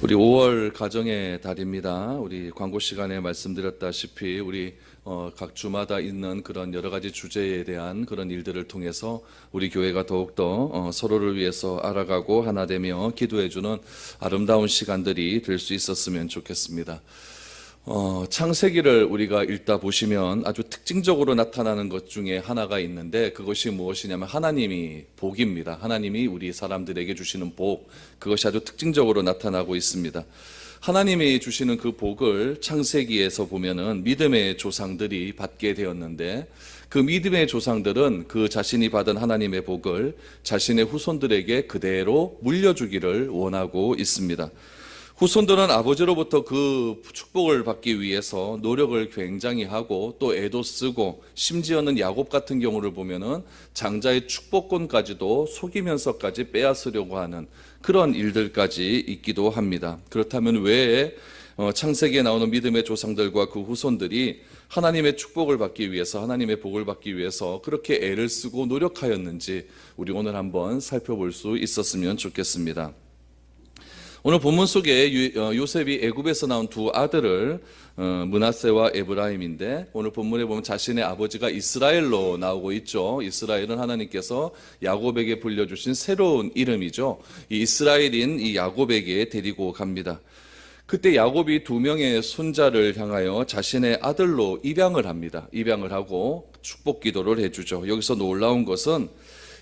우리 5월 가정의 달입니다. 우리 광고 시간에 말씀드렸다시피 우리 각 주마다 있는 그런 여러 가지 주제에 대한 그런 일들을 통해서 우리 교회가 더욱더 서로를 위해서 알아가고 하나 되며 기도해주는 아름다운 시간들이 될 수 있었으면 좋겠습니다. 창세기를 우리가 읽다 보시면 아주 특징적으로 나타나는 것 중에 하나가 있는데, 그것이 무엇이냐면 하나님이 복입니다. 하나님이 우리 사람들에게 주시는 복, 그것이 아주 특징적으로 나타나고 있습니다. 하나님이 주시는 그 복을 창세기에서 보면은 믿음의 조상들이 받게 되었는데, 그 믿음의 조상들은 그 자신이 받은 하나님의 복을 자신의 후손들에게 그대로 물려주기를 원하고 있습니다. 후손들은 아버지로부터 그 축복을 받기 위해서 노력을 굉장히 하고 또 애도 쓰고, 심지어는 야곱 같은 경우를 보면은 장자의 축복권까지도 속이면서까지 빼앗으려고 하는 그런 일들까지 있기도 합니다. 그렇다면 왜 창세기에 나오는 믿음의 조상들과 그 후손들이 하나님의 축복을 받기 위해서, 하나님의 복을 받기 위해서 그렇게 애를 쓰고 노력하였는지 우리 오늘 한번 살펴볼 수 있었으면 좋겠습니다. 오늘 본문 속에 요셉이 애굽에서 나온 두 아들을 므낫세와 에브라임인데, 오늘 본문에 보면 자신의 아버지가 이스라엘로 나오고 있죠. 이스라엘은 하나님께서 야곱에게 불려주신 새로운 이름이죠. 이 이스라엘인 이 야곱에게 데리고 갑니다. 그때 야곱이 두 명의 손자를 향하여 자신의 아들로 입양을 합니다. 입양을 하고 축복 기도를 해주죠. 여기서 놀라운 것은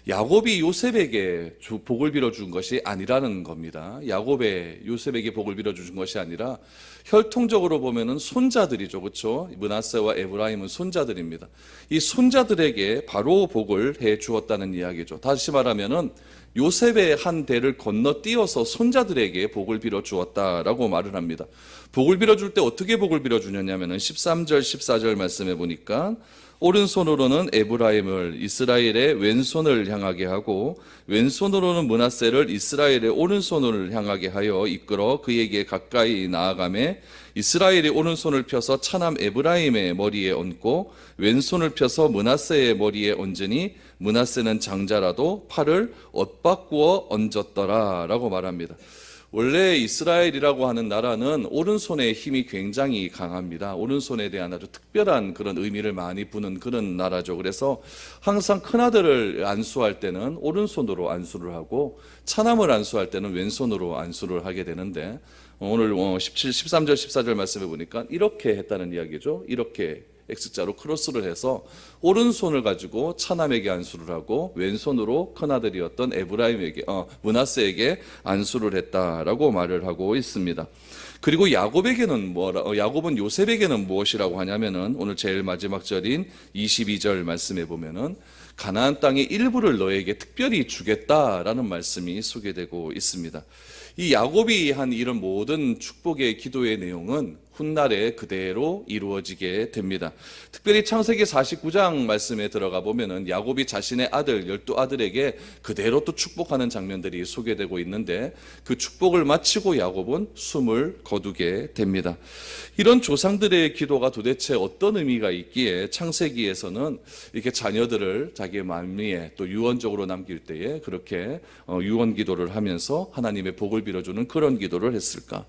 야곱이 요셉에게 복을 빌어준 것이 아니라는 겁니다. 야곱의 요셉에게 복을 빌어준 것이 아니라 혈통적으로 보면은 손자들이죠. 그렇죠? 므낫세와 에브라임은 손자들입니다. 이 손자들에게 바로 복을 해 주었다는 이야기죠. 다시 말하면은 요셉의 한 대를 건너뛰어서 손자들에게 복을 빌어 주었다라고 말을 합니다. 복을 빌어줄 때 어떻게 복을 빌어주냐면은 13절 14절 말씀해 보니까, 오른손으로는 에브라임을 이스라엘의 왼손을 향하게 하고 왼손으로는 므낫세를 이스라엘의 오른손을 향하게 하여 이끌어 그에게 가까이 나아가매, 이스라엘이 오른손을 펴서 차남 에브라임의 머리에 얹고 왼손을 펴서 므낫세의 머리에 얹으니 므낫세는 장자라도 팔을 엇바꾸어 얹었더라 라고 말합니다. 원래 이스라엘이라고 하는 나라는 오른손의 힘이 굉장히 강합니다. 오른손에 대한 아주 특별한 그런 의미를 많이 부는 그런 나라죠. 그래서 항상 큰아들을 안수할 때는 오른손으로 안수를 하고, 차남을 안수할 때는 왼손으로 안수를 하게 되는데, 오늘 13절 14절 말씀해 보니까 이렇게 했다는 이야기죠. 이렇게 X자로 크로스를 해서 오른손을 가지고 차남에게 안수를 하고 왼손으로 큰아들이었던 에브라임에게 므낫세에게 안수를 했다라고 말을 하고 있습니다. 그리고 야곱은 요셉에게는 무엇이라고 하냐면은, 오늘 제일 마지막 절인 22절 말씀에 보면은 가나안 땅의 일부를 너에게 특별히 주겠다라는 말씀이 소개되고 있습니다. 이 야곱이 한 이런 모든 축복의 기도의 내용은 훗날에 그대로 이루어지게 됩니다. 특별히 창세기 49장 말씀에 들어가 보면은 야곱이 자신의 아들 12아들에게 그대로 또 축복하는 장면들이 소개되고 있는데, 그 축복을 마치고 야곱은 숨을 거두게 됩니다. 이런 조상들의 기도가 도대체 어떤 의미가 있기에 창세기에서는 이렇게 자녀들을 자기의 만미에 또 유언적으로 남길 때에 그렇게 유언 기도를 하면서 하나님의 복을 빌어주는 그런 기도를 했을까?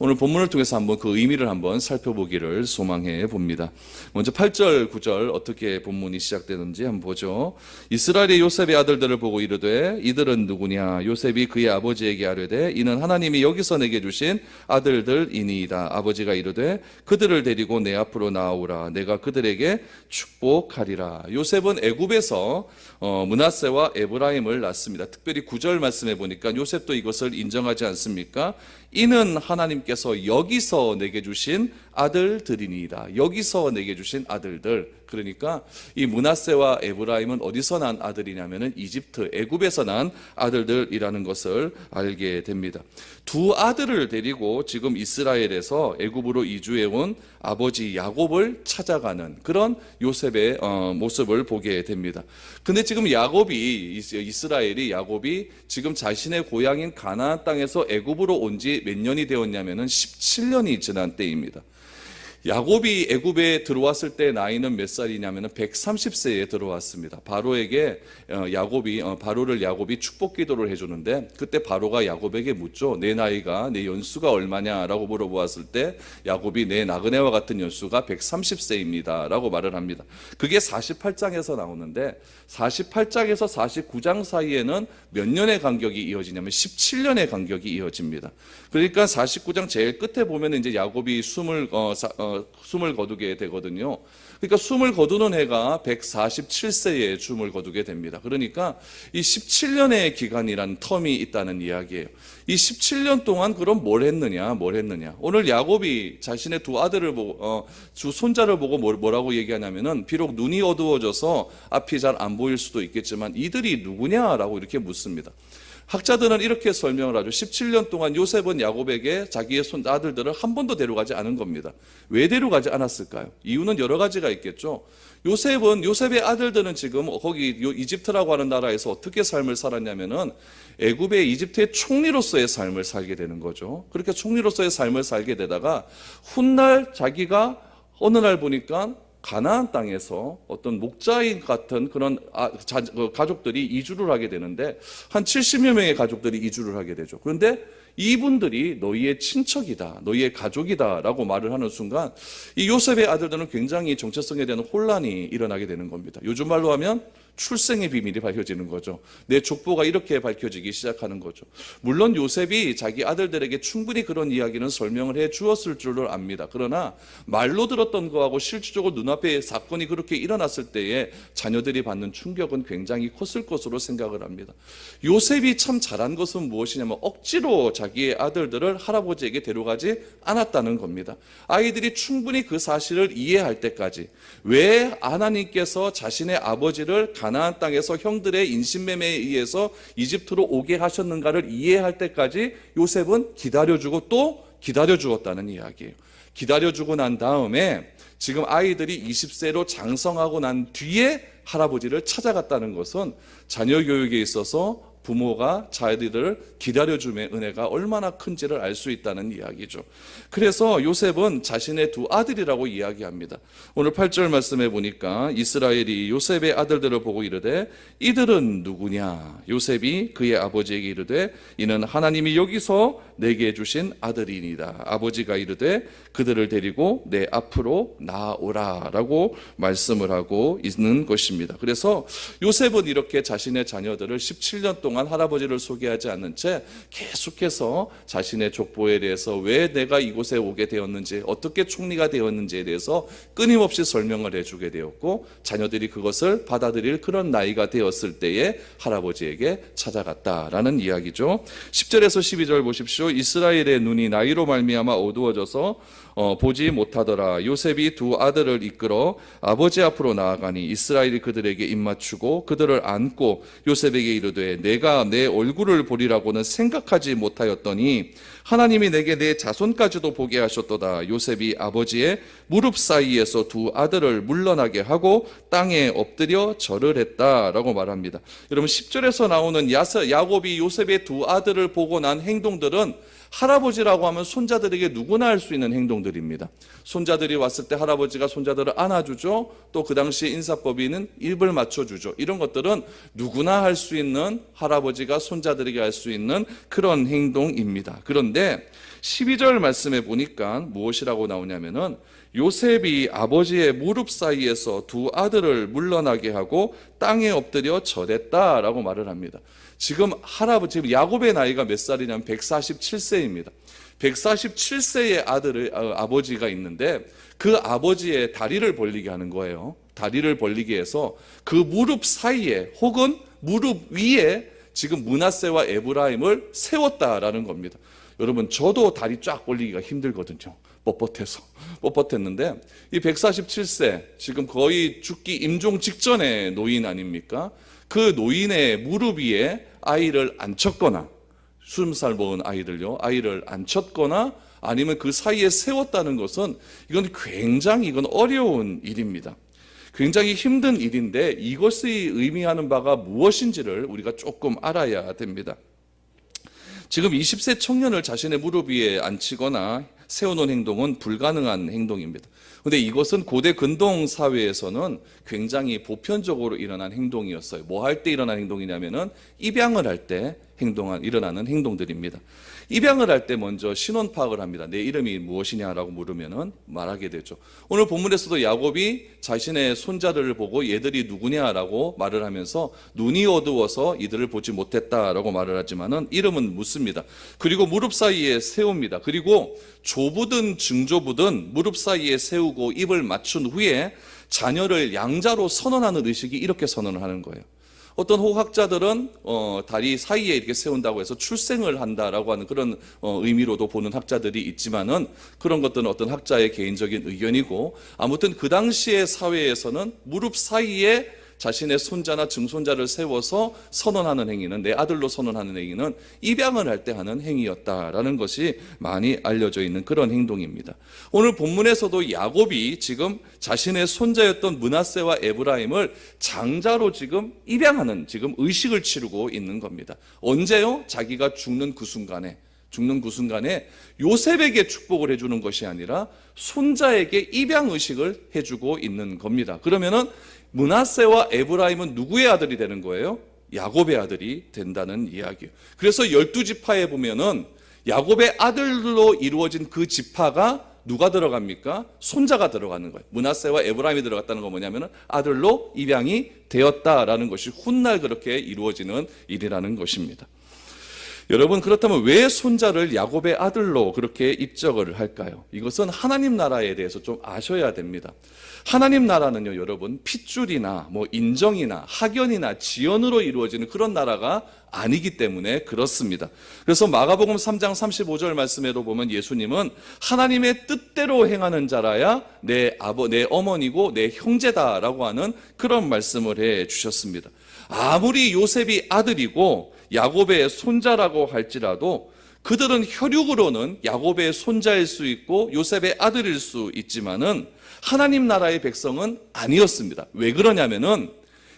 오늘 본문을 통해서 한번 그 의미를 한번 살펴보기를 소망해 봅니다. 먼저 8절 9절 어떻게 본문이 시작되는지 한번 보죠. 이스라엘의 요셉의 아들들을 보고 이르되 이들은 누구냐? 요셉이 그의 아버지에게 아뢰되 이는 하나님이 여기서 내게 주신 아들들이니이다. 아버지가 이르되 그들을 데리고 내 앞으로 나오라. 내가 그들에게 축복하리라. 요셉은 애굽에서 므낫세와 에브라임을 낳습니다. 특별히 9절 말씀해 보니까 요셉도 이것을 인정하지 않습니까? 이는 하나님께서 여기서 내게 주신 아들들이니이다. 여기서 내게 주신 아들들. 그러니까 이 므낫세와 에브라임은 어디서 난 아들이냐면은 이집트, 애굽에서 난 아들들이라는 것을 알게 됩니다. 두 아들을 데리고 지금 이스라엘에서 애굽으로 이주해 온 아버지 야곱을 찾아가는 그런 요셉의 모습을 보게 됩니다. 근데 지금 이스라엘이 야곱이 지금 자신의 고향인 가나안 땅에서 애굽으로 온 지 몇 년이 되었냐면은 17년이 지난 때입니다. 야곱이 애굽에 들어왔을 때 나이는 몇 살이냐면 130세에 들어왔습니다. 바로에게 바로를 야곱이 축복 기도를 해주는데, 그때 바로가 야곱에게 묻죠. 내 나이가, 내 연수가 얼마냐라고 물어보았을 때 야곱이 내 나그네와 같은 연수가 130세입니다 라고 말을 합니다. 그게 48장에서 나오는데 48장에서 49장 사이에는 몇 년의 간격이 이어지냐면 17년의 간격이 이어집니다. 그러니까 49장 제일 끝에 보면 이제 야곱이 숨을 거두게 되거든요. 그러니까 숨을 거두는 해가 147세에 숨을 거두게 됩니다. 그러니까 이 17년의 기간이라는 텀이 있다는 이야기예요. 이 17년 동안 그럼 뭘 했느냐? 오늘 야곱이 자신의 두 아들을 보고 두 손자를 보고 뭐라고 얘기하냐면은, 비록 눈이 어두워져서 앞이 잘 안 보일 수도 있겠지만 이들이 누구냐라고 이렇게 묻습니다. 학자들은 이렇게 설명을 하죠. 17년 동안 요셉은 야곱에게 자기의 아들들을 한 번도 데려가지 않은 겁니다. 왜 데려가지 않았을까요? 이유는 여러 가지가 있겠죠. 요셉의 아들들은 지금 거기 이집트라고 하는 나라에서 어떻게 삶을 살았냐면은 애굽의 이집트의 총리로서의 삶을 살게 되는 거죠. 그렇게 총리로서의 삶을 살게 되다가 훗날 자기가 어느 날 보니까 가나안 땅에서 어떤 목자인 같은 그런 가족들이 이주를 하게 되는데, 한 70여 명의 가족들이 이주를 하게 되죠. 그런데 이분들이 너희의 친척이다, 너희의 가족이다 라고 말을 하는 순간 이 요셉의 아들들은 굉장히 정체성에 대한 혼란이 일어나게 되는 겁니다. 요즘 말로 하면 출생의 비밀이 밝혀지는 거죠. 내 족보가 이렇게 밝혀지기 시작하는 거죠. 물론 요셉이 자기 아들들에게 충분히 그런 이야기는 설명을 해 주었을 줄을 압니다. 그러나 말로 들었던 거하고 실질적으로 눈앞에 사건이 그렇게 일어났을 때에 자녀들이 받는 충격은 굉장히 컸을 것으로 생각을 합니다. 요셉이 참 잘한 것은 무엇이냐면 억지로 자기의 아들들을 할아버지에게 데려가지 않았다는 겁니다. 아이들이 충분히 그 사실을 이해할 때까지, 왜 하나님께서 자신의 아버지를 가나안 땅에서 형들의 인신매매에 의해서 이집트로 오게 하셨는가를 이해할 때까지 요셉은 기다려주고 또 기다려주었다는 이야기예요. 기다려주고 난 다음에 지금 아이들이 20세로 장성하고 난 뒤에 할아버지를 찾아갔다는 것은 자녀 교육에 있어서 부모가 자녀들을 기다려줌의 은혜가 얼마나 큰지를 알 수 있다는 이야기죠. 그래서 요셉은 자신의 두 아들이라고 이야기합니다. 오늘 8절 말씀에 보니까 이스라엘이 요셉의 아들들을 보고 이르되 이들은 누구냐? 요셉이 그의 아버지에게 이르되 이는 하나님이 여기서 내게 주신 아들이니이다. 아버지가 이르되 그들을 데리고 내 앞으로 나오라 라고 말씀을 하고 있는 것입니다. 그래서 요셉은 이렇게 자신의 자녀들을 17년 동안 할아버지를 소개하지 않는 채 계속해서 자신의 족보에 대해서 왜 내가 이곳에 오게 되었는지, 어떻게 총리가 되었는지에 대해서 끊임없이 설명을 해주게 되었고, 자녀들이 그것을 받아들일 그런 나이가 되었을 때에 할아버지에게 찾아갔다라는 이야기죠. 10절에서 12절 보십시오. 이스라엘의 눈이 나이로 말미암아 어두워져서 보지 못하더라. 요셉이 두 아들을 이끌어 아버지 앞으로 나아가니 이스라엘이 그들에게 입맞추고 그들을 안고 요셉에게 이르되 내가 내 얼굴을 보리라고는 생각하지 못하였더니 하나님이 내게 내 자손까지도 보게 하셨도다. 요셉이 아버지의 무릎 사이에서 두 아들을 물러나게 하고 땅에 엎드려 절을 했다라고 말합니다. 여러분 10절에서 나오는 야곱이 요셉의 두 아들을 보고 난 행동들은 할아버지라고 하면 손자들에게 누구나 할 수 있는 행동들입니다. 손자들이 왔을 때 할아버지가 손자들을 안아주죠. 또 그 당시에 인사법에는 입을 맞춰주죠. 이런 것들은 누구나 할 수 있는, 할아버지가 손자들에게 할 수 있는 그런 행동입니다. 그런데 12절 말씀에 보니까 무엇이라고 나오냐면은 요셉이 아버지의 무릎 사이에서 두 아들을 물러나게 하고 땅에 엎드려 절했다라고 말을 합니다. 지금 야곱의 나이가 몇 살이냐면 147세입니다. 147세의 아버지가 있는데 그 아버지의 다리를 벌리게 하는 거예요. 다리를 벌리게 해서 그 무릎 사이에 혹은 무릎 위에 지금 므낫세와 에브라임을 세웠다라는 겁니다. 여러분 저도 다리 쫙 벌리기가 힘들거든요. 뻣뻣했는데 이 147세 지금 거의 죽기 임종 직전의 노인 아닙니까? 그 노인의 무릎 위에 아이를 앉혔거나 20살 먹은 아이를 앉혔거나 아니면 그 사이에 세웠다는 것은 이건 굉장히 어려운 일입니다. 굉장히 힘든 일인데 이것이 의미하는 바가 무엇인지를 우리가 조금 알아야 됩니다. 지금 20세 청년을 자신의 무릎 위에 앉히거나 세우는 행동은 불가능한 행동입니다. 근데 이것은 고대 근동 사회에서는 굉장히 보편적으로 일어난 행동이었어요. 뭐 할 때 일어난 행동이냐면은 입양을 할 때 일어나는 행동들입니다. 입양을 할 때 먼저 신원 파악을 합니다. 내 이름이 무엇이냐라고 물으면은 말하게 되죠. 오늘 본문에서도 야곱이 자신의 손자들을 보고 얘들이 누구냐라고 말을 하면서 눈이 어두워서 이들을 보지 못했다라고 말을 하지만은 이름은 묻습니다. 그리고 무릎 사이에 세웁니다. 그리고 조부든 증조부든 무릎 사이에 세우고 입을 맞춘 후에 자녀를 양자로 선언하는 의식이 이렇게 선언을 하는 거예요. 어떤 호학자들은 다리 사이에 이렇게 세운다고 해서 출생을 한다라고 하는 그런 의미로도 보는 학자들이 있지만은 그런 것들은 어떤 학자의 개인적인 의견이고, 아무튼 그 당시의 사회에서는 무릎 사이에 자신의 손자나 증손자를 세워서 선언하는 행위는, 내 아들로 선언하는 행위는 입양을 할 때 하는 행위였다라는 것이 많이 알려져 있는 그런 행동입니다. 오늘 본문에서도 야곱이 지금 자신의 손자였던 므낫세와 에브라임을 장자로 지금 입양하는 지금 의식을 치르고 있는 겁니다. 언제요? 자기가 죽는 그 순간에 요셉에게 축복을 해주는 것이 아니라 손자에게 입양 의식을 해주고 있는 겁니다. 그러면은 므낫세와 에브라임은 누구의 아들이 되는 거예요? 야곱의 아들이 된다는 이야기예요. 그래서 12지파에 보면은 야곱의 아들로 이루어진 그 지파가 누가 들어갑니까? 손자가 들어가는 거예요. 므낫세와 에브라임이 들어갔다는 건 뭐냐면은 아들로 입양이 되었다라는 것이 훗날 그렇게 이루어지는 일이라는 것입니다. 여러분, 그렇다면 왜 손자를 야곱의 아들로 그렇게 입적을 할까요? 이것은 하나님 나라에 대해서 좀 아셔야 됩니다. 하나님 나라는요, 여러분, 핏줄이나 인정이나 학연이나 지연으로 이루어지는 그런 나라가 아니기 때문에 그렇습니다. 그래서 마가복음 3장 35절 말씀에도 보면 예수님은 하나님의 뜻대로 행하는 자라야 내 어머니고 내 형제다라고 하는 그런 말씀을 해 주셨습니다. 아무리 요셉이 아들이고 야곱의 손자라고 할지라도 그들은 혈육으로는 야곱의 손자일 수 있고 요셉의 아들일 수 있지만은 하나님 나라의 백성은 아니었습니다. 왜 그러냐면은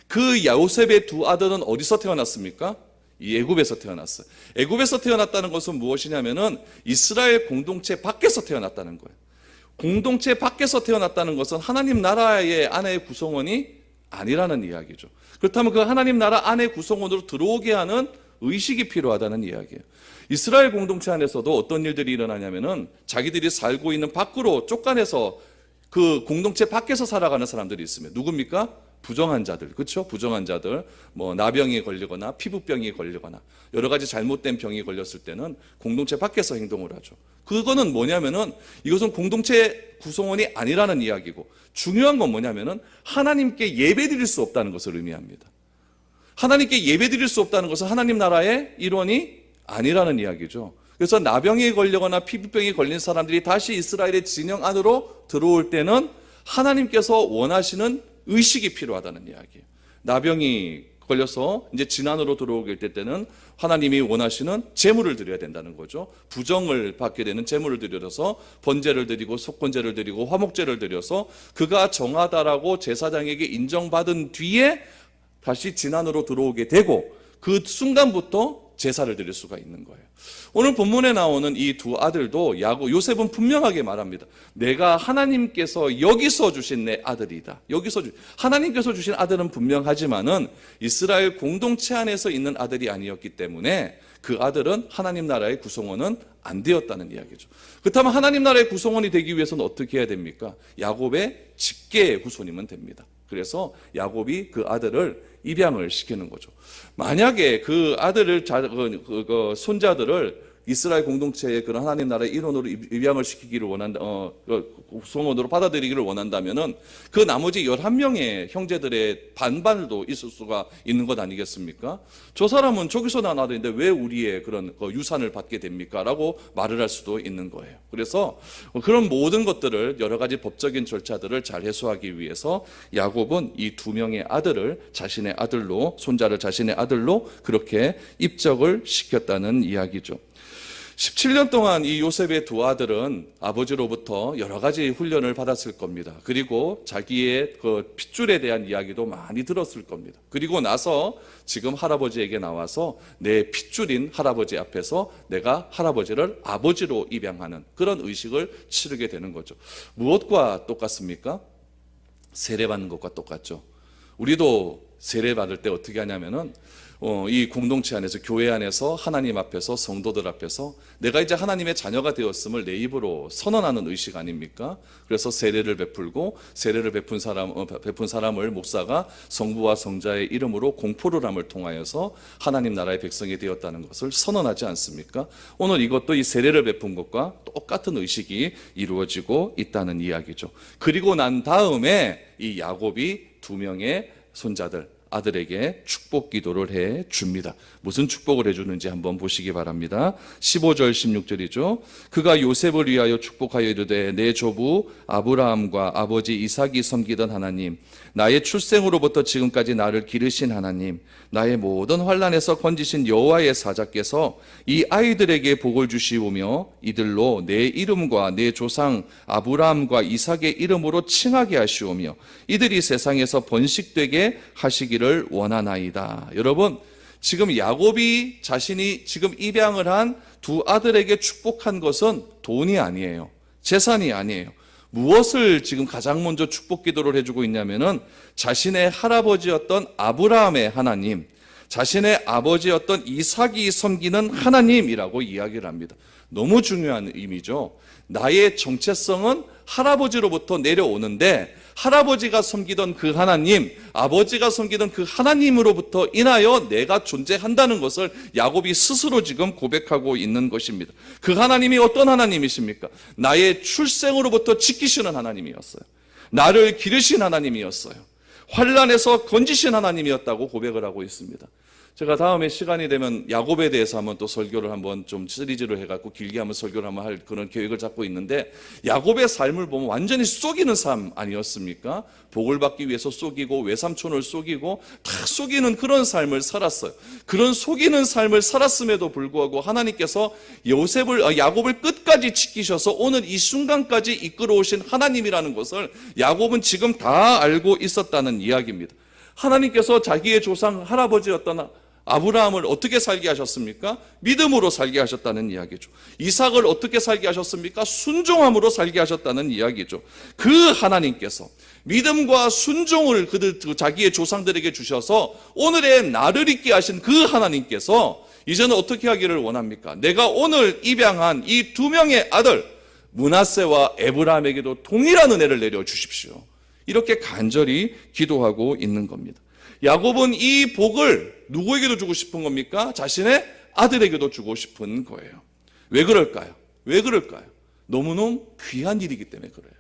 그 요셉의 두 아들은 어디서 태어났습니까? 애굽에서 태어났어요. 애굽에서 태어났다는 것은 무엇이냐면은 이스라엘 공동체 밖에서 태어났다는 거예요. 공동체 밖에서 태어났다는 것은 하나님 나라의 안의 구성원이 아니라는 이야기죠. 그렇다면 그 하나님 나라 안의 구성원으로 들어오게 하는 의식이 필요하다는 이야기예요. 이스라엘 공동체 안에서도 어떤 일들이 일어나냐면은 자기들이 살고 있는 밖으로 쫓겨내서 그 공동체 밖에서 살아가는 사람들이 있으면 누굽니까? 부정한 자들, 그렇죠? 부정한 자들, 나병이 걸리거나 피부병이 걸리거나 여러 가지 잘못된 병이 걸렸을 때는 공동체 밖에서 행동을 하죠. 그거는 뭐냐면은 이것은 공동체 구성원이 아니라는 이야기고, 중요한 건 뭐냐면은 하나님께 예배드릴 수 없다는 것을 의미합니다. 하나님께 예배드릴 수 없다는 것은 하나님 나라의 일원이 아니라는 이야기죠. 그래서 나병에 걸리거나 피부병에 걸린 사람들이 다시 이스라엘의 진영 안으로 들어올 때는 하나님께서 원하시는 의식이 필요하다는 이야기예요. 나병이 걸려서 이제 진안으로 들어오게 될 때는 하나님이 원하시는 제물을 드려야 된다는 거죠. 부정을 받게 되는 제물을 드려서 번제를 드리고 속건제를 드리고 화목제를 드려서 그가 정하다라고 제사장에게 인정받은 뒤에 다시 진안으로 들어오게 되고 그 순간부터 제사를 드릴 수가 있는 거예요. 오늘 본문에 나오는 이 두 아들도 요셉은 분명하게 말합니다. 내가 하나님께서 여기서 주신 내 아들이다. 하나님께서 주신 아들은 분명하지만은 이스라엘 공동체 안에서 있는 아들이 아니었기 때문에 그 아들은 하나님 나라의 구성원은 안 되었다는 이야기죠. 그렇다면 하나님 나라의 구성원이 되기 위해서는 어떻게 해야 됩니까? 야곱의 직계의 후손이면 됩니다. 그래서 야곱이 그 아들을 입양을 시키는 거죠. 만약에 그 아들을 손자들을 이스라엘 공동체의 그런 하나님 나라의 일원으로 입양을 시키기를 구성원으로 받아들이기를 원한다면은 그 나머지 11명의 형제들의 반반도 있을 수가 있는 것 아니겠습니까? 저 사람은 저기서 난 아들인데 왜 우리의 그런 유산을 받게 됩니까? 라고 말을 할 수도 있는 거예요. 그래서 그런 모든 것들을, 여러 가지 법적인 절차들을 잘 해소하기 위해서 야곱은 이 두 명의 아들을 손자를 자신의 아들로 그렇게 입적을 시켰다는 이야기죠. 17년 동안 이 요셉의 두 아들은 아버지로부터 여러 가지 훈련을 받았을 겁니다. 그리고 자기의 그 핏줄에 대한 이야기도 많이 들었을 겁니다. 그리고 나서 지금 할아버지에게 나와서 내 핏줄인 할아버지 앞에서 내가 할아버지를 아버지로 입양하는 그런 의식을 치르게 되는 거죠. 무엇과 똑같습니까? 세례받는 것과 똑같죠. 우리도 세례받을 때 어떻게 하냐면은 이 공동체 안에서, 교회 안에서, 하나님 앞에서, 성도들 앞에서 내가 이제 하나님의 자녀가 되었음을 내 입으로 선언하는 의식 아닙니까? 그래서 세례를 베풀고, 세례를 베푼 사람을 목사가 성부와 성자의 이름으로 공포를 함을 통하여서 하나님 나라의 백성이 되었다는 것을 선언하지 않습니까? 오늘 이것도 이 세례를 베푼 것과 똑같은 의식이 이루어지고 있다는 이야기죠. 그리고 난 다음에 이 야곱이 두 명의 손자들, 아들에게 축복 기도를 해 줍니다. 무슨 축복을 해 주는지 한번 보시기 바랍니다. 15절 16절이죠. 그가 요셉을 위하여 축복하여 이르되 내 조부 아브라함과 아버지 이삭이 섬기던 하나님, 나의 출생으로부터 지금까지 나를 기르신 하나님, 나의 모든 환난에서 건지신 여호와의 사자께서 이 아이들에게 복을 주시오며 이들로 내 이름과 내 조상 아브라함과 이삭의 이름으로 칭하게 하시오며 이들이 세상에서 번식되게 하시기를 원하나이다. 여러분, 지금 야곱이 자신이 지금 입양을 한 두 아들에게 축복한 것은 돈이 아니에요. 재산이 아니에요. 무엇을 지금 가장 먼저 축복 기도를 해주고 있냐면은 자신의 할아버지였던 아브라함의 하나님, 자신의 아버지였던 이삭이 섬기는 하나님이라고 이야기를 합니다. 너무 중요한 의미죠. 나의 정체성은 할아버지로부터 내려오는데 할아버지가 섬기던 그 하나님, 아버지가 섬기던 그 하나님으로부터 인하여 내가 존재한다는 것을 야곱이 스스로 지금 고백하고 있는 것입니다. 그 하나님이 어떤 하나님이십니까? 나의 출생으로부터 지키시는 하나님이었어요. 나를 기르신 하나님이었어요. 환난에서 건지신 하나님이었다고 고백을 하고 있습니다. 제가 다음에 시간이 되면 야곱에 대해서 한번 또 설교를 한번 좀 시리즈로 해갖고 길게 한번 설교를 한번 할 그런 계획을 잡고 있는데, 야곱의 삶을 보면 완전히 속이는 삶 아니었습니까? 복을 받기 위해서 속이고 외삼촌을 속이고 다 속이는 그런 삶을 살았어요. 그런 속이는 삶을 살았음에도 불구하고 하나님께서 야곱을 끝까지 지키셔서 오늘 이 순간까지 이끌어오신 하나님이라는 것을 야곱은 지금 다 알고 있었다는 이야기입니다. 하나님께서 자기의 조상 할아버지였던 아브라함을 어떻게 살게 하셨습니까? 믿음으로 살게 하셨다는 이야기죠. 이삭을 어떻게 살게 하셨습니까? 순종함으로 살게 하셨다는 이야기죠. 그 하나님께서 믿음과 순종을 자기의 조상들에게 주셔서 오늘의 나를 있게 하신 그 하나님께서 이제는 어떻게 하기를 원합니까? 내가 오늘 입양한 이 두 명의 아들 므낫세와 에브라임에게도 동일한 은혜를 내려 주십시오. 이렇게 간절히 기도하고 있는 겁니다. 야곱은 이 복을 누구에게도 주고 싶은 겁니까? 자신의 아들에게도 주고 싶은 거예요. 왜 그럴까요? 왜 그럴까요? 너무너무 귀한 일이기 때문에 그래요.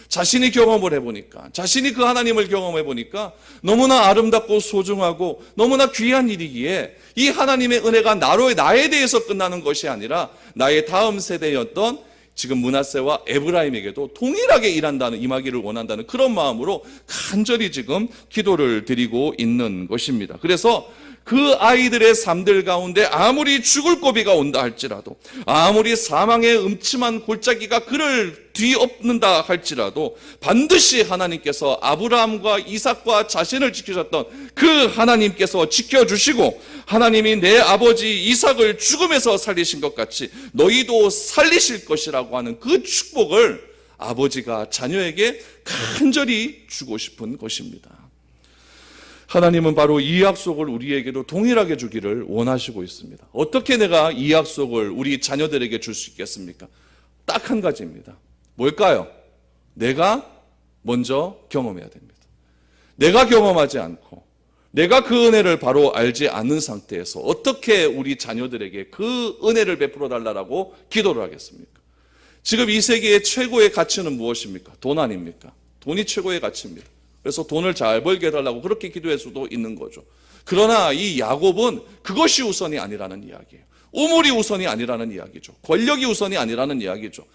자신이 경험을 해보니까, 자신이 그 하나님을 경험해보니까 너무나 아름답고 소중하고 너무나 귀한 일이기에 이 하나님의 은혜가 나에 대해서 끝나는 것이 아니라 나의 다음 세대였던 지금 므낫세와 에브라임에게도 동일하게 임하기를 원한다는 그런 마음으로 간절히 지금 기도를 드리고 있는 것입니다. 그래서 그 아이들의 삶들 가운데 아무리 죽을 고비가 온다 할지라도, 아무리 사망의 음침한 골짜기가 그를 뒤엎는다 할지라도 반드시 하나님께서 아브라함과 이삭과 자신을 지키셨던 그 하나님께서 지켜주시고, 하나님이 내 아버지 이삭을 죽음에서 살리신 것 같이 너희도 살리실 것이라고 하는 그 축복을 아버지가 자녀에게 간절히 주고 싶은 것입니다. 하나님은 바로 이 약속을 우리에게도 동일하게 주기를 원하시고 있습니다. 어떻게 내가 이 약속을 우리 자녀들에게 줄 수 있겠습니까? 딱 한 가지입니다. 뭘까요? 내가 먼저 경험해야 됩니다. 내가 경험하지 않고 내가 그 은혜를 바로 알지 않는 상태에서 어떻게 우리 자녀들에게 그 은혜를 베풀어 달라고 기도를 하겠습니까? 지금 이 세계의 최고의 가치는 무엇입니까? 돈 아닙니까? 돈이 최고의 가치입니다. 그래서 돈을 잘 벌게 해달라고 그렇게 기도할 수도 있는 거죠. 그러나 이 야곱은 그것이 우선이 아니라는 이야기예요. 우물이 우선이 아니라는 이야기죠. 권력이 우선이 아니라는 이야기죠.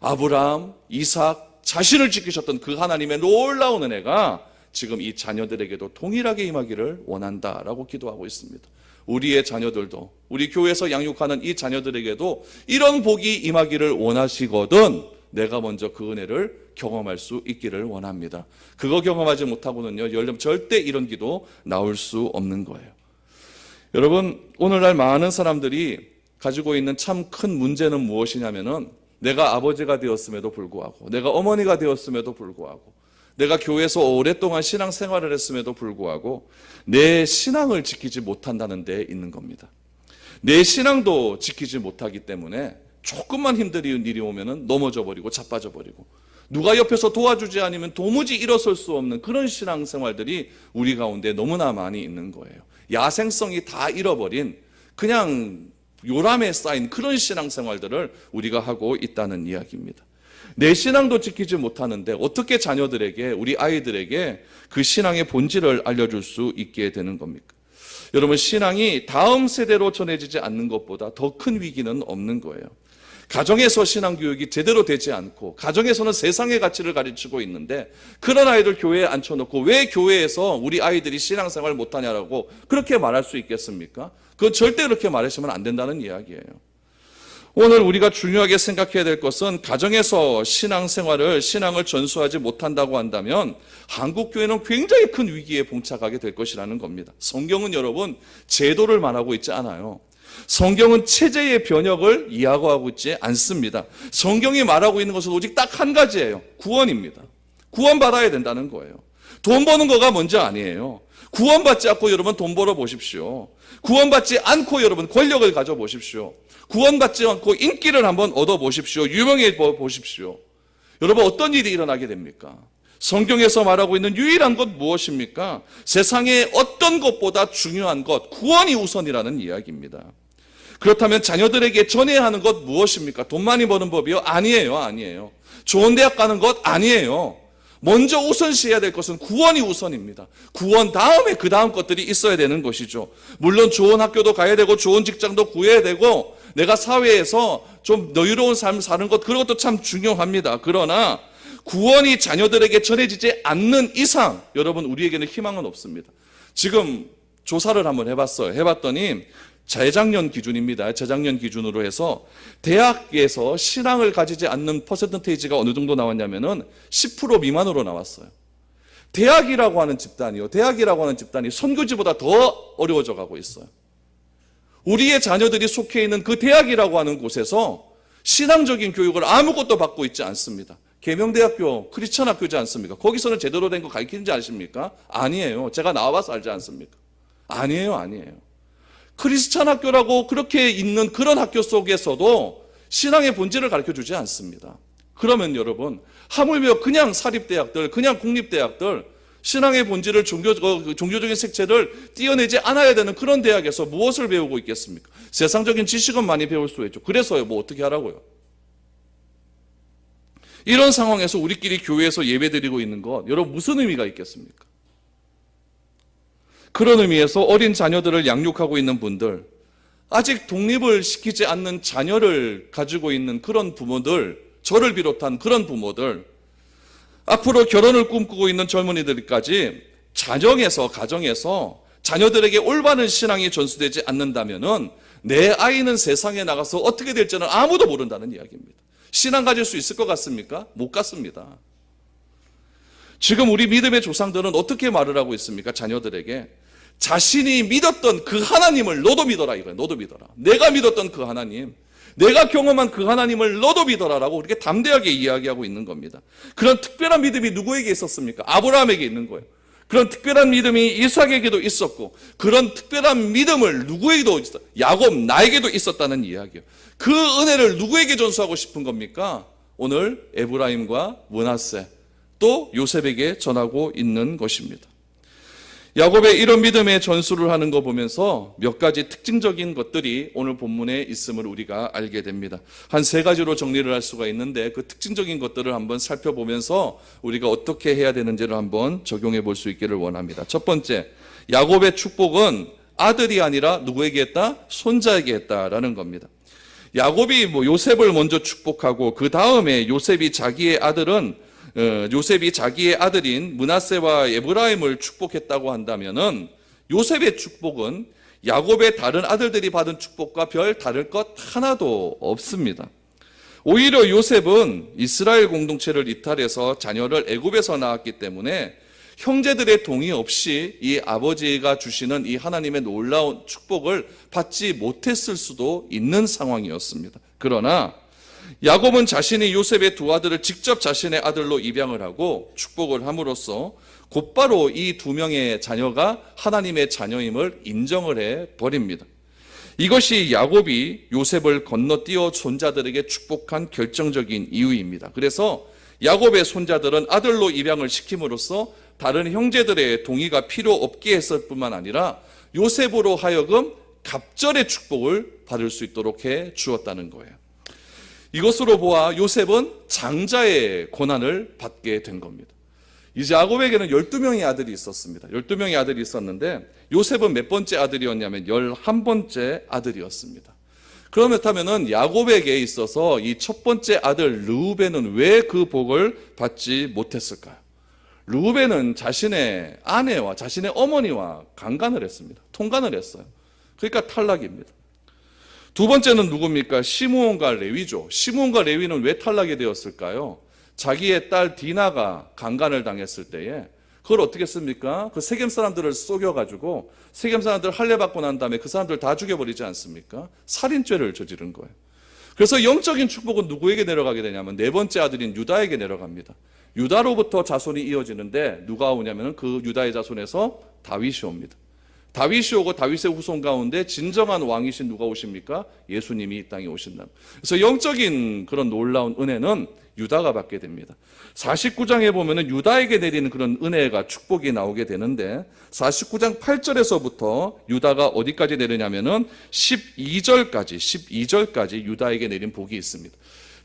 아브라함, 이삭, 자신을 지키셨던 그 하나님의 놀라운 은혜가 지금 이 자녀들에게도 동일하게 임하기를 원한다라고 기도하고 있습니다. 우리의 자녀들도, 우리 교회에서 양육하는 이 자녀들에게도 이런 복이 임하기를 원하시거든 내가 먼저 그 은혜를 경험할 수 있기를 원합니다. 그거 경험하지 못하고는요, 절대 이런 기도 나올 수 없는 거예요. 여러분, 오늘날 많은 사람들이 가지고 있는 참 큰 문제는 무엇이냐면은 내가 아버지가 되었음에도 불구하고, 내가 어머니가 되었음에도 불구하고, 내가 교회에서 오랫동안 신앙생활을 했음에도 불구하고 내 신앙을 지키지 못한다는 데 있는 겁니다. 내 신앙도 지키지 못하기 때문에 조금만 힘든 일이 오면은 넘어져 버리고 자빠져 버리고, 누가 옆에서 도와주지 않으면 도무지 일어설 수 없는 그런 신앙생활들이 우리 가운데 너무나 많이 있는 거예요. 야생성이 다 잃어버린 그냥 요람에 쌓인 그런 신앙생활들을 우리가 하고 있다는 이야기입니다. 내 신앙도 지키지 못하는데 어떻게 자녀들에게, 우리 아이들에게 그 신앙의 본질을 알려줄 수 있게 되는 겁니까? 여러분, 신앙이 다음 세대로 전해지지 않는 것보다 더 큰 위기는 없는 거예요. 가정에서 신앙교육이 제대로 되지 않고 가정에서는 세상의 가치를 가르치고 있는데 그런 아이들 교회에 앉혀놓고 왜 교회에서 우리 아이들이 신앙생활 못하냐라고 그렇게 말할 수 있겠습니까? 그건 절대 그렇게 말하시면 안 된다는 이야기예요. 오늘 우리가 중요하게 생각해야 될 것은 가정에서 신앙을 전수하지 못한다고 한다면 한국 교회는 굉장히 큰 위기에 봉착하게 될 것이라는 겁니다. 성경은 여러분 제도를 말하고 있지 않아요. 성경은 체제의 변혁을 이야기하고 있지 않습니다. 성경이 말하고 있는 것은 오직 딱 한 가지예요. 구원입니다. 구원받아야 된다는 거예요. 돈 버는 거가 먼저 아니에요. 구원받지 않고 여러분 돈 벌어 보십시오. 구원받지 않고 여러분 권력을 가져 보십시오. 구원받지 않고 인기를 한번 얻어 보십시오. 유명해 보십시오. 여러분 어떤 일이 일어나게 됩니까? 성경에서 말하고 있는 유일한 것 무엇입니까? 세상의 어떤 것보다 중요한 것, 구원이 우선이라는 이야기입니다. 그렇다면 자녀들에게 전해야 하는 것 무엇입니까? 돈 많이 버는 법이요? 아니에요. 좋은 대학 가는 것 아니에요. 먼저 우선시해야 될 것은 구원이 우선입니다. 구원 다음에 그 다음 것들이 있어야 되는 것이죠. 물론 좋은 학교도 가야 되고 좋은 직장도 구해야 되고 내가 사회에서 좀 여유로운 삶을 사는 것, 그런 것도 참 중요합니다. 그러나 구원이 자녀들에게 전해지지 않는 이상 여러분 우리에게는 희망은 없습니다. 지금 조사를 한번 해봤더니 재작년 기준입니다. 재작년 기준으로 해서 대학에서 신앙을 가지지 않는 퍼센테이지가 어느 정도 나왔냐면은 10% 미만으로 나왔어요. 대학이라고 하는 집단이 선교지보다 더 어려워져 가고 있어요. 우리의 자녀들이 속해 있는 그 대학이라고 하는 곳에서 신앙적인 교육을 아무것도 받고 있지 않습니다. 계명대학교 크리스천 학교지 않습니까? 거기서는 제대로 된 거 가르치는지 아십니까? 아니에요. 제가 나와봐서 알지 않습니까? 아니에요. 크리스천 학교라고 그렇게 있는 그런 학교 속에서도 신앙의 본질을 가르쳐주지 않습니다. 그러면 여러분 하물며 그냥 사립대학들, 그냥 국립대학들 신앙의 본질을 종교적인 색채를 띄어내지 않아야 되는 그런 대학에서 무엇을 배우고 있겠습니까? 세상적인 지식은 많이 배울 수 있죠. 그래서요 뭐 어떻게 하라고요? 이런 상황에서 우리끼리 교회에서 예배드리고 있는 것 여러분 무슨 의미가 있겠습니까? 그런 의미에서 어린 자녀들을 양육하고 있는 분들, 아직 독립을 시키지 않는 자녀를 가지고 있는 그런 부모들, 저를 비롯한 그런 부모들, 앞으로 결혼을 꿈꾸고 있는 젊은이들까지 가정에서 자녀들에게 올바른 신앙이 전수되지 않는다면은 내 아이는 세상에 나가서 어떻게 될지는 아무도 모른다는 이야기입니다. 신앙 가질 수 있을 것 같습니까? 못 같습니다. 지금 우리 믿음의 조상들은 어떻게 말을 하고 있습니까? 자녀들에게 자신이 믿었던 그 하나님을 너도 믿어라 이거예요. 너도 믿어라. 내가 믿었던 그 하나님, 내가 경험한 그 하나님을 너도 믿어라라고 그렇게 담대하게 이야기하고 있는 겁니다. 그런 특별한 믿음이 누구에게 있었습니까? 아브라함에게 있는 거예요. 그런 특별한 믿음이 이삭에게도 있었고 그런 특별한 믿음을 누구에게도 있었다. 야곱 나에게도 있었다는 이야기예요. 그 은혜를 누구에게 전수하고 싶은 겁니까? 오늘 에브라임과 므낫세 또 요셉에게 전하고 있는 것입니다. 야곱의 이런 믿음의 전수를 하는 거 보면서 몇 가지 특징적인 것들이 오늘 본문에 있음을 우리가 알게 됩니다. 한 세 가지로 정리를 할 수가 있는데 그 특징적인 것들을 한번 살펴보면서 우리가 어떻게 해야 되는지를 한번 적용해 볼 수 있기를 원합니다. 첫 번째, 야곱의 축복은 아들이 아니라 누구에게 했다? 손자에게 했다라는 겁니다. 야곱이 요셉을 먼저 축복하고 그 다음에 요셉이 자기의 아들인 므낫세와 에브라임을 축복했다고 한다면은 요셉의 축복은 야곱의 다른 아들들이 받은 축복과 별 다를 것 하나도 없습니다. 오히려 요셉은 이스라엘 공동체를 이탈해서 자녀를 애굽에서 낳았기 때문에 형제들의 동의 없이 이 아버지가 주시는 이 하나님의 놀라운 축복을 받지 못했을 수도 있는 상황이었습니다. 그러나 야곱은 자신이 요셉의 두 아들을 직접 자신의 아들로 입양을 하고 축복을 함으로써 곧바로 이 두 명의 자녀가 하나님의 자녀임을 인정을 해버립니다. 이것이 야곱이 요셉을 건너뛰어 손자들에게 축복한 결정적인 이유입니다. 그래서 야곱의 손자들은 아들로 입양을 시킴으로써 다른 형제들의 동의가 필요 없게 했을 뿐만 아니라 요셉으로 하여금 갑절의 축복을 받을 수 있도록 해 주었다는 거예요. 이것으로 보아 요셉은 장자의 고난을 받게 된 겁니다. 이제 야곱에게는 12명의 아들이 있었습니다. 12명의 아들이 있었는데 요셉은 몇 번째 아들이었냐면 11번째 아들이었습니다. 그렇다면 야곱에게 있어서 이 첫 번째 아들 르우벤은 왜 그 복을 받지 못했을까요? 르우벤은 자신의 아내와 자신의 어머니와 강간을 했습니다. 통간을 했어요. 그러니까 탈락입니다. 두 번째는 누굽니까? 시므온과 레위죠. 시므온과 레위는 왜 탈락이 되었을까요? 자기의 딸 디나가 강간을 당했을 때에 그걸 어떻게 했습니까? 그 세겜 사람들을 속여가지고 세겜 사람들 할례받고 난 다음에 그 사람들 다 죽여버리지 않습니까? 살인죄를 저지른 거예요. 그래서 영적인 축복은 누구에게 내려가게 되냐면 네 번째 아들인 유다에게 내려갑니다. 유다로부터 자손이 이어지는데 누가 오냐면 그 유다의 자손에서 다윗이 옵니다. 다윗이 오고 다윗의 후손 가운데 진정한 왕이신 누가 오십니까? 예수님이 이 땅에 오신다. 그래서 영적인 그런 놀라운 은혜는 유다가 받게 됩니다. 49장에 보면은 유다에게 내리는 그런 은혜가 축복이 나오게 되는데 49장 8절에서부터 유다가 어디까지 내리냐면은 12절까지 유다에게 내린 복이 있습니다.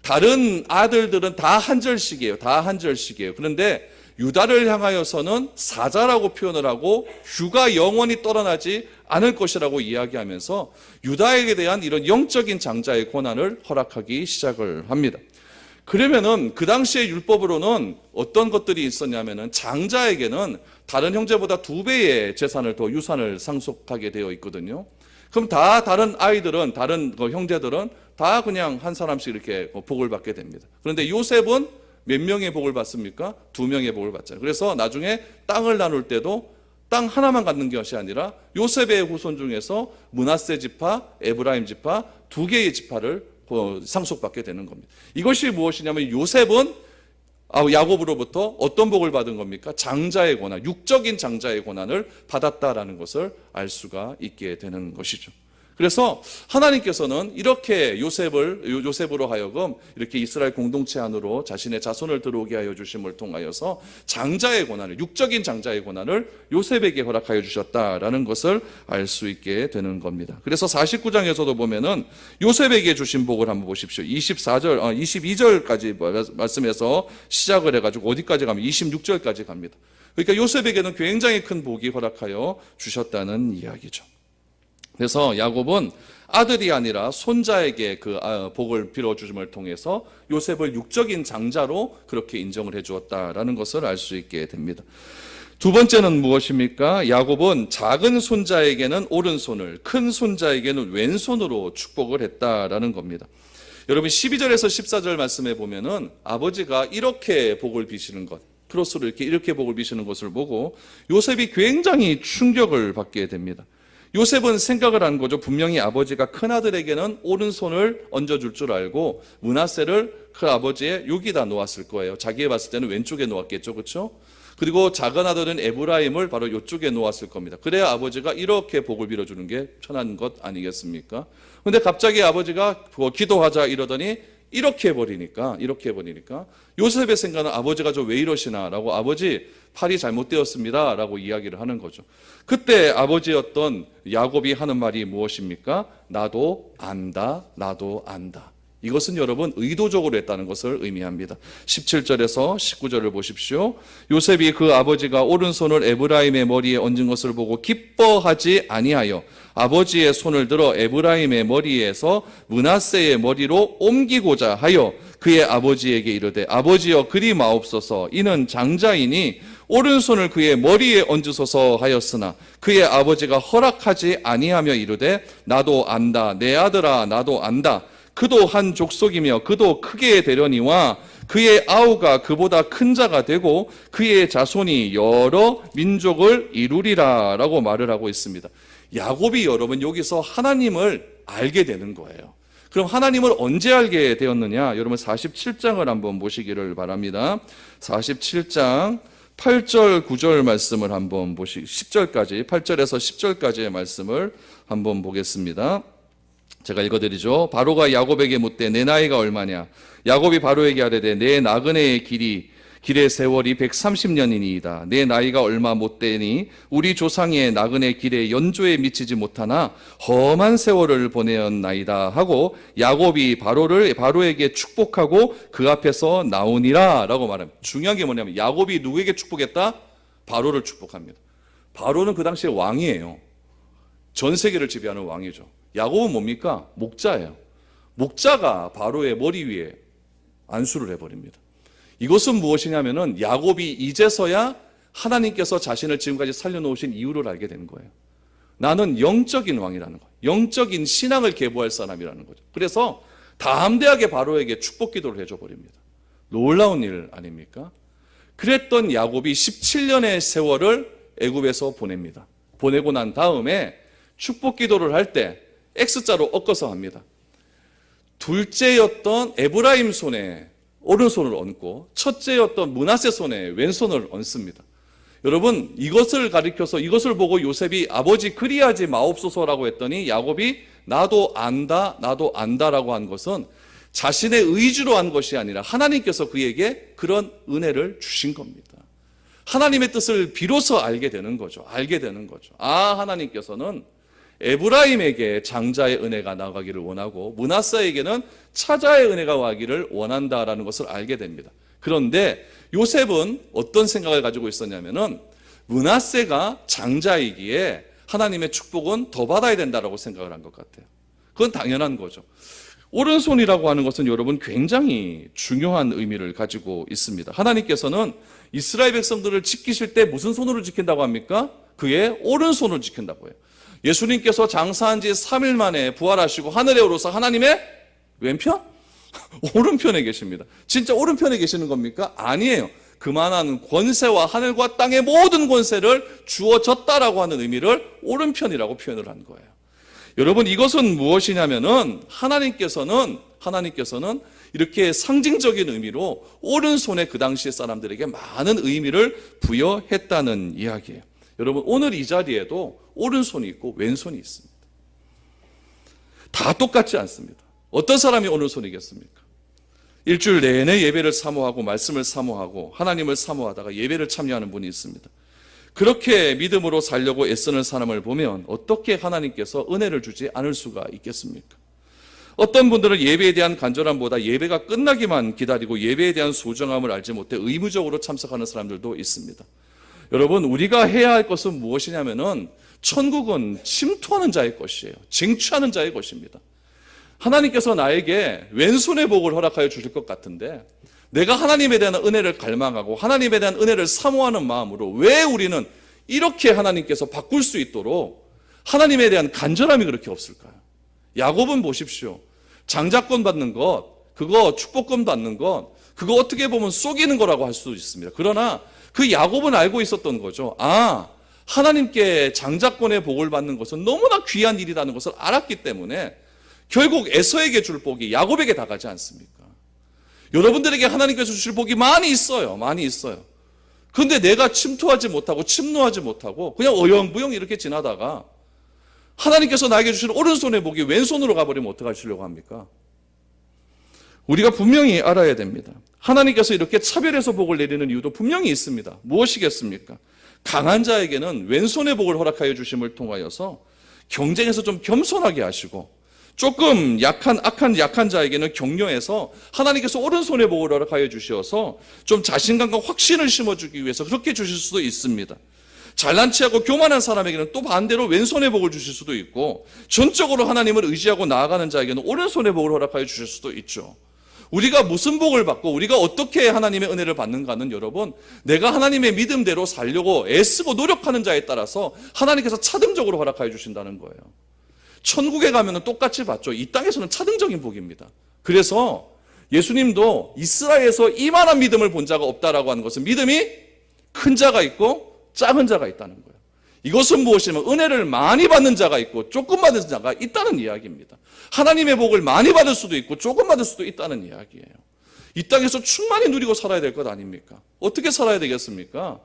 다른 아들들은 다 한 절씩이에요. 다 한 절씩이에요. 그런데 유다를 향하여서는 사자라고 표현을 하고 휴가 영원히 떠나지 않을 것이라고 이야기하면서 유다에게 대한 이런 영적인 장자의 권한을 허락하기 시작을 합니다. 그러면은 그 당시의 율법으로는 어떤 것들이 있었냐면은 장자에게는 다른 형제보다 2배의 재산을 더 유산을 상속하게 되어 있거든요. 그럼 다 다른 아이들은 다른 형제들은 다 그냥 한 사람씩 이렇게 복을 받게 됩니다. 그런데 요셉은 몇 명의 복을 받습니까? 2명의 복을 받잖아요. 그래서 나중에 땅을 나눌 때도 땅 하나만 갖는 것이 아니라 요셉의 후손 중에서 므낫세 지파, 에브라임 지파 2개의 지파를 상속받게 되는 겁니다. 이것이 무엇이냐면 요셉은 야곱으로부터 어떤 복을 받은 겁니까? 장자의 고난, 육적인 장자의 고난을 받았다라는 것을 알 수가 있게 되는 것이죠. 그래서 하나님께서는 이렇게 요셉으로 하여금 이렇게 이스라엘 공동체 안으로 자신의 자손을 들어오게 하여 주심을 통하여서 장자의 고난을, 육적인 장자의 고난을 요셉에게 허락하여 주셨다라는 것을 알 수 있게 되는 겁니다. 그래서 49장에서도 보면은 요셉에게 주신 복을 한번 보십시오. 22절까지 말씀해서 시작을 해가지고 어디까지 가면 26절까지 갑니다. 그러니까 요셉에게는 굉장히 큰 복이 허락하여 주셨다는 이야기죠. 그래서 야곱은 아들이 아니라 손자에게 그 복을 빌어주심을 통해서 요셉을 육적인 장자로 그렇게 인정을 해주었다라는 것을 알 수 있게 됩니다. 두 번째는 무엇입니까? 야곱은 작은 손자에게는 오른손을, 큰 손자에게는 왼손으로 축복을 했다라는 겁니다. 여러분 12절에서 14절 말씀에 보면은 아버지가 이렇게 복을 비시는 것, 크로스로 이렇게 복을 비시는 것을 보고 요셉이 굉장히 충격을 받게 됩니다. 요셉은 생각을 한 거죠. 분명히 아버지가 큰아들에게는 오른손을 얹어줄 줄 알고 므낫세를 그 아버지의 여기다 놓았을 거예요. 자기가 봤을 때는 왼쪽에 놓았겠죠. 그렇죠? 그리고 작은 아들은 에브라임을 바로 이쪽에 놓았을 겁니다. 그래야 아버지가 이렇게 복을 빌어주는 게 편한 것 아니겠습니까? 그런데 갑자기 아버지가 기도하자 이러더니 이렇게 해버리니까 요셉의 생각은 아버지가 저 왜 이러시나 라고 아버지 팔이 잘못되었습니다 라고 이야기를 하는 거죠. 그때 아버지였던 야곱이 하는 말이 무엇입니까? 나도 안다. 이것은 여러분 의도적으로 했다는 것을 의미합니다. 17절에서 19절을 보십시오. 요셉이 그 아버지가 오른손을 에브라임의 머리에 얹은 것을 보고 기뻐하지 아니하여 아버지의 손을 들어 에브라임의 머리에서 므낫세의 머리로 옮기고자 하여 그의 아버지에게 이르되 아버지여 그리 마옵소서 이는 장자이니 오른손을 그의 머리에 얹으소서 하였으나 그의 아버지가 허락하지 아니하며 이르되 나도 안다. 내 아들아 나도 안다. 그도 한 족속이며 그도 크게 되려니와 그의 아우가 그보다 큰 자가 되고 그의 자손이 여러 민족을 이루리라 라고 말을 하고 있습니다. 야곱이 여러분 여기서 하나님을 알게 되는 거예요. 그럼 하나님을 언제 알게 되었느냐? 여러분 47장을 한번 보시기를 바랍니다. 47장 8절 9절 말씀을 한번 10절까지 8절에서 10절까지의 말씀을 한번 보겠습니다. 제가 읽어드리죠. 바로가 야곱에게 묻되 내 나이가 얼마냐? 야곱이 바로에게 하되 내 나그네의 길의 세월이 130년이니이다. 내 나이가 얼마 못되니 우리 조상의 나그네 길의 연조에 미치지 못하나 험한 세월을 보내었나이다 하고 야곱이 바로에게 축복하고 그 앞에서 나오니라 라고 말합니다. 중요한 게 뭐냐면 야곱이 누구에게 축복했다? 바로를 축복합니다. 바로는 그 당시에 왕이에요. 전 세계를 지배하는 왕이죠. 야곱은 뭡니까? 목자예요. 목자가 바로의 머리 위에 안수를 해버립니다. 이것은 무엇이냐면은 야곱이 이제서야 하나님께서 자신을 지금까지 살려놓으신 이유를 알게 되는 거예요. 나는 영적인 왕이라는 거예요. 영적인 신앙을 계보할 사람이라는 거죠. 그래서 담대하게 바로에게 축복 기도를 해줘 버립니다. 놀라운 일 아닙니까? 그랬던 야곱이 17년의 세월을 애굽에서 보냅니다. 보내고 난 다음에 축복 기도를 할 때 X자로 엮어서 합니다. 둘째였던 에브라임 손에 오른손을 얹고 첫째였던 므낫세 손에 왼손을 얹습니다. 여러분 이것을 가리켜서 이것을 보고 요셉이 아버지 그리하지 마옵소서라고 했더니 야곱이 나도 안다라고 한 것은 자신의 의지로 한 것이 아니라 하나님께서 그에게 그런 은혜를 주신 겁니다. 하나님의 뜻을 비로소 알게 되는 거죠. 하나님께서는 에브라임에게 장자의 은혜가 나가기를 원하고 므낫세에게는 차자의 은혜가 와기를 원한다라는 것을 알게 됩니다. 그런데 요셉은 어떤 생각을 가지고 있었냐면은 므낫세가 장자이기에 하나님의 축복은 더 받아야 된다라고 생각을 한 것 같아요. 그건 당연한 거죠. 오른손이라고 하는 것은 여러분 굉장히 중요한 의미를 가지고 있습니다. 하나님께서는 이스라엘 백성들을 지키실 때 무슨 손으로 지킨다고 합니까? 그의 오른손을 지킨다고 해요. 예수님께서 장사한 지 3일 만에 부활하시고 하늘에 오르사 하나님의 왼편? 오른편에 계십니다. 진짜 오른편에 계시는 겁니까? 아니에요. 그만한 권세와 하늘과 땅의 모든 권세를 주어졌다라고 하는 의미를 오른편이라고 표현을 한 거예요. 여러분 이것은 무엇이냐면은 하나님께서는 이렇게 상징적인 의미로 오른손에 그 당시의 사람들에게 많은 의미를 부여했다는 이야기예요. 여러분 오늘 이 자리에도 오른손이 있고 왼손이 있습니다. 다 똑같지 않습니다. 어떤 사람이 오른손이겠습니까? 일주일 내내 예배를 사모하고 말씀을 사모하고 하나님을 사모하다가 예배를 참여하는 분이 있습니다. 그렇게 믿음으로 살려고 애쓰는 사람을 보면 어떻게 하나님께서 은혜를 주지 않을 수가 있겠습니까? 어떤 분들은 예배에 대한 간절함보다 예배가 끝나기만 기다리고 예배에 대한 소중함을 알지 못해 의무적으로 참석하는 사람들도 있습니다. 여러분 우리가 해야 할 것은 무엇이냐면은 천국은 침투하는 자의 것이에요. 쟁취하는 자의 것입니다. 하나님께서 나에게 왼손의 복을 허락하여 주실 것 같은데 내가 하나님에 대한 은혜를 갈망하고 하나님에 대한 은혜를 사모하는 마음으로 왜 우리는 이렇게 하나님께서 바꿀 수 있도록 하나님에 대한 간절함이 그렇게 없을까요? 야곱은 보십시오. 장자권 받는 것, 그거 축복권 받는 것, 그거 어떻게 보면 속이는 거라고 할 수도 있습니다. 그러나 그 야곱은 알고 있었던 거죠. 하나님께 장자권의 복을 받는 것은 너무나 귀한 일이라는 것을 알았기 때문에 결국 에서에게 줄 복이 야곱에게 다 가지 않습니까? 여러분들에게 하나님께서 주실 복이 많이 있어요. 그런데 내가 침투하지 못하고 침노하지 못하고 그냥 어영부영 이렇게 지나다가 하나님께서 나에게 주시는 오른손의 복이 왼손으로 가버리면 어떡하시려고 합니까? 우리가 분명히 알아야 됩니다. 하나님께서 이렇게 차별해서 복을 내리는 이유도 분명히 있습니다. 무엇이겠습니까? 강한 자에게는 왼손의 복을 허락하여 주심을 통하여서 경쟁에서 좀 겸손하게 하시고 조금 약한 자에게는 격려해서 하나님께서 오른손의 복을 허락하여 주셔서 좀 자신감과 확신을 심어주기 위해서 그렇게 주실 수도 있습니다. 잘난 체하고 교만한 사람에게는 또 반대로 왼손의 복을 주실 수도 있고 전적으로 하나님을 의지하고 나아가는 자에게는 오른손의 복을 허락하여 주실 수도 있죠. 우리가 무슨 복을 받고 우리가 어떻게 하나님의 은혜를 받는가는 여러분, 내가 하나님의 믿음대로 살려고 애쓰고 노력하는 자에 따라서 하나님께서 차등적으로 허락하여 주신다는 거예요. 천국에 가면 똑같이 받죠. 이 땅에서는 차등적인 복입니다. 그래서 예수님도 이스라엘에서 이만한 믿음을 본 자가 없다라고 하는 것은 믿음이 큰 자가 있고 작은 자가 있다는 거예요. 이것은 무엇이냐면 은혜를 많이 받는 자가 있고 조금 받는 자가 있다는 이야기입니다. 하나님의 복을 많이 받을 수도 있고 조금 받을 수도 있다는 이야기예요. 이 땅에서 충만히 누리고 살아야 될 것 아닙니까? 어떻게 살아야 되겠습니까?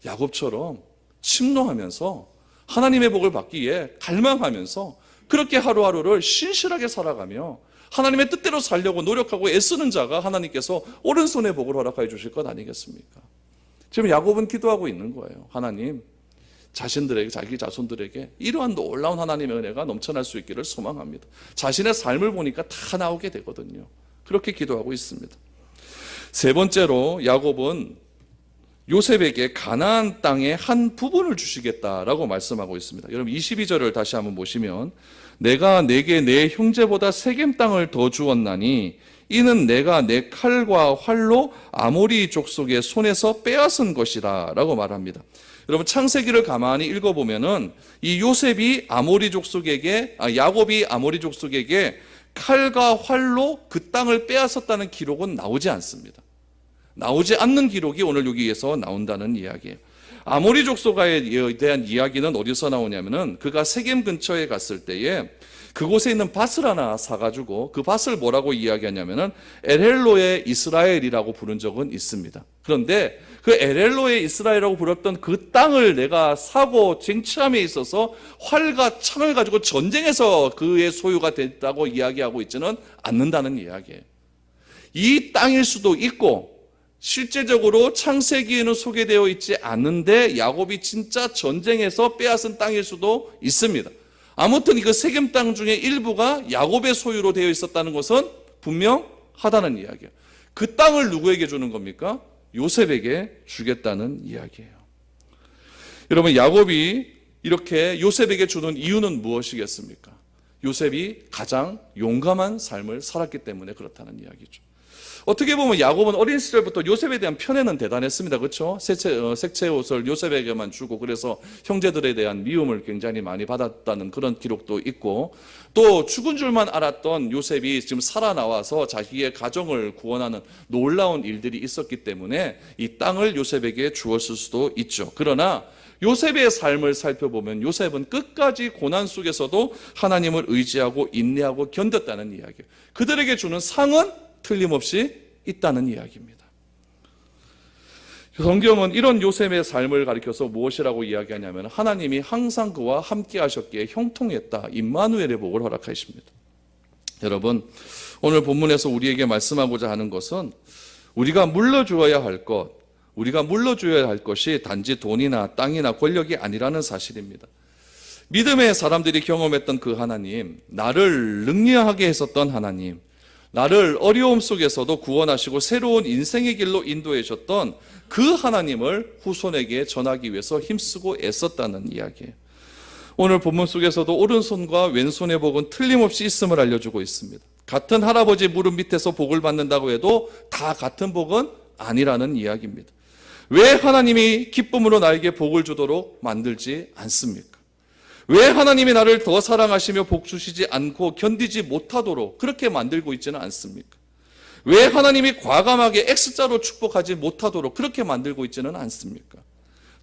야곱처럼 침노하면서 하나님의 복을 받기 위해 갈망하면서 그렇게 하루하루를 신실하게 살아가며 하나님의 뜻대로 살려고 노력하고 애쓰는 자가 하나님께서 오른손의 복을 허락하여 주실 것 아니겠습니까? 지금 야곱은 기도하고 있는 거예요. 하나님, 자신들에게, 자기 자손들에게 이러한 놀라운 하나님의 은혜가 넘쳐날 수 있기를 소망합니다. 자신의 삶을 보니까 다 나오게 되거든요. 그렇게 기도하고 있습니다. 세 번째로 야곱은 요셉에게 가나안 땅의 한 부분을 주시겠다라고 말씀하고 있습니다. 여러분 22절을 다시 한번 보시면, 내가 내게 내 형제보다 세겜 땅을 더 주었나니 이는 내가 내 칼과 활로 아모리 족속의 손에서 빼앗은 것이라 라고 말합니다. 여러분 창세기를 가만히 읽어보면은 이 요셉이 아모리 족속에게, 야곱이 아모리 족속에게 칼과 활로 그 땅을 빼앗았다는 기록은 나오지 않습니다. 나오지 않는 기록이 오늘 여기에서 나온다는 이야기예요. 아모리 족속에 대한 이야기는 어디서 나오냐면은 그가 세겜 근처에 갔을 때에 그곳에 있는 밭을 하나 사가지고 그 밭을 뭐라고 이야기하냐면은 엘헬로의 이스라엘이라고 부른 적은 있습니다. 그런데 그 엘헬로의 이스라엘이라고 불렀던 그 땅을 내가 사고 쟁취함에 있어서 활과 창을 가지고 전쟁에서 그의 소유가 됐다고 이야기하고 있지는 않는다는 이야기예요. 이 땅일 수도 있고 실제적으로 창세기에는 소개되어 있지 않는데 야곱이 진짜 전쟁에서 빼앗은 땅일 수도 있습니다. 아무튼 그 세겜 땅 중에 일부가 야곱의 소유로 되어 있었다는 것은 분명하다는 이야기예요. 그 땅을 누구에게 주는 겁니까? 요셉에게 주겠다는 이야기예요. 여러분 야곱이 이렇게 요셉에게 주는 이유는 무엇이겠습니까? 요셉이 가장 용감한 삶을 살았기 때문에 그렇다는 이야기죠. 어떻게 보면 야곱은 어린 시절부터 요셉에 대한 편애는 대단했습니다. 그렇죠? 색채 옷을 요셉에게만 주고 그래서 형제들에 대한 미움을 굉장히 많이 받았다는 그런 기록도 있고, 또 죽은 줄만 알았던 요셉이 지금 살아나와서 자기의 가정을 구원하는 놀라운 일들이 있었기 때문에 이 땅을 요셉에게 주었을 수도 있죠. 그러나 요셉의 삶을 살펴보면 요셉은 끝까지 고난 속에서도 하나님을 의지하고 인내하고 견뎠다는 이야기예요. 그들에게 주는 상은 틀림없이 있다는 이야기입니다. 성경은 이런 요셉의 삶을 가리켜서 무엇이라고 이야기하냐면 하나님이 항상 그와 함께 하셨기에 형통했다, 임마누엘의 복을 허락하십니다. 여러분 오늘 본문에서 우리에게 말씀하고자 하는 것은 우리가 물러주어야 할 것, 우리가 물러줘야 할 것이 단지 돈이나 땅이나 권력이 아니라는 사실입니다. 믿음의 사람들이 경험했던 그 하나님, 나를 능력하게 했었던 하나님, 나를 어려움 속에서도 구원하시고 새로운 인생의 길로 인도해 주셨던 그 하나님을 후손에게 전하기 위해서 힘쓰고 애썼다는 이야기예요. 오늘 본문 속에서도 오른손과 왼손의 복은 틀림없이 있음을 알려주고 있습니다. 같은 할아버지 무릎 밑에서 복을 받는다고 해도 다 같은 복은 아니라는 이야기입니다. 왜 하나님이 기쁨으로 나에게 복을 주도록 만들지 않습니까? 왜 하나님이 나를 더 사랑하시며 복 주시지 않고 견디지 못하도록 그렇게 만들고 있지는 않습니까? 왜 하나님이 과감하게 X자로 축복하지 못하도록 그렇게 만들고 있지는 않습니까?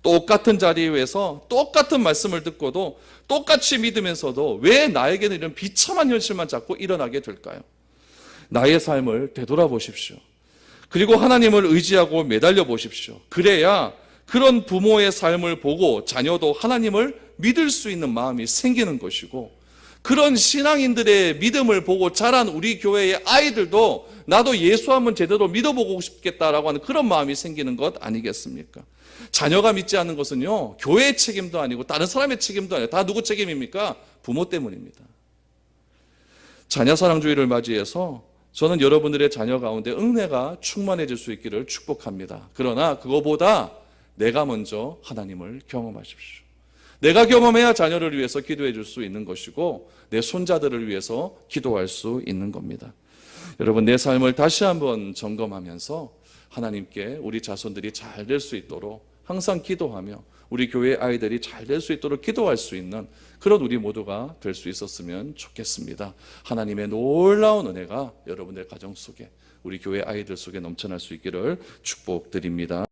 똑같은 자리에서 똑같은 말씀을 듣고도 똑같이 믿으면서도 왜 나에게는 이런 비참한 현실만 자꾸 일어나게 될까요? 나의 삶을 되돌아보십시오. 그리고 하나님을 의지하고 매달려 보십시오. 그래야 그런 부모의 삶을 보고 자녀도 하나님을 믿을 수 있는 마음이 생기는 것이고, 그런 신앙인들의 믿음을 보고 자란 우리 교회의 아이들도 나도 예수 한번 제대로 믿어보고 싶겠다라고 하는 그런 마음이 생기는 것 아니겠습니까? 자녀가 믿지 않는 것은요, 교회의 책임도 아니고 다른 사람의 책임도 아니고 다 누구 책임입니까? 부모 때문입니다. 자녀 사랑주의를 맞이해서 저는 여러분들의 자녀 가운데 은혜가 충만해질 수 있기를 축복합니다. 그러나 그거보다 내가 먼저 하나님을 경험하십시오. 내가 경험해야 자녀를 위해서 기도해 줄 수 있는 것이고 내 손자들을 위해서 기도할 수 있는 겁니다. 여러분, 내 삶을 다시 한번 점검하면서 하나님께 우리 자손들이 잘 될 수 있도록 항상 기도하며 우리 교회 아이들이 잘 될 수 있도록 기도할 수 있는 그런 우리 모두가 될 수 있었으면 좋겠습니다. 하나님의 놀라운 은혜가 여러분의 가정 속에, 우리 교회 아이들 속에 넘쳐날 수 있기를 축복드립니다.